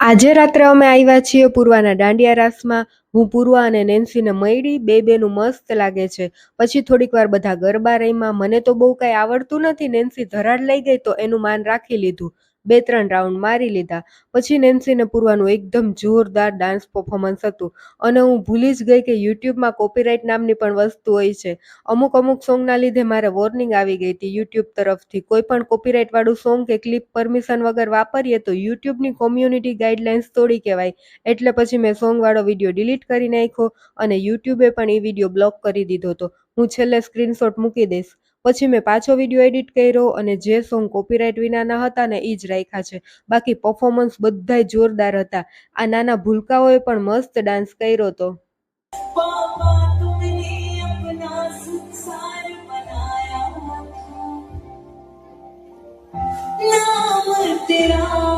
આજે રાત્રે અમે આવ્યા છીએ પૂર્વાના દાંડિયા રાસમાં. હું પૂર્વા અને નેન્સીને મળી. બેનું મસ્ત લાગે છે. પછી થોડીક વાર બધા ગરબા રમ્યા. મને તો બહુ કઈ આવડતું નથી. નેન્સી ધરાડ લઈ ગઈ તો એનું માન રાખી લીધું. 2-3 રાઉન્ડ મારી લીધા. પછી નેન્સી ને પૂર્વાનું એકદમ જોરદાર ડાન્સ પરફોર્મન્સ હતું. અને હું ભૂલી જ ગઈ કે યુટ્યુબમાં કોપીરાઇટ નામની પણ વસ્તુ હોય છે. અમુક સોંગના લીધે મારે વોર્નિંગ આવી ગઈ હતી યુટ્યુબ તરફથી. કોઈ પણ કોપીરાઇટ વાળું સોંગ કે ક્લિપ પરમિશન વગર વાપરીએ તો યુટ્યુબની કોમ્યુનિટી ગાઈડલાઇન્સ તોડી કહેવાય. એટલે પછી મેં સોંગ વાળો વિડીયો ડિલીટ કરી નાખ્યો અને યુટ્યુબે પણ એ વિડીયો બ્લોક કરી દીધો હતો. હું છેલ્લે સ્ક્રીનશોટ મૂકી દઈશ. પછી મેં પાછો વિડીયો એડિટ કર્યો અને જે સોંગ કોપીરાઇટ વિનાના હતા ને એ જ રાખ્યા છે. બાકી પરફોર્મન્સ બધાય જોરદાર હતા. આ નાના ભૂલકાઓએ પણ મસ્ત ડાન્સ કર્યો હતો. तेरा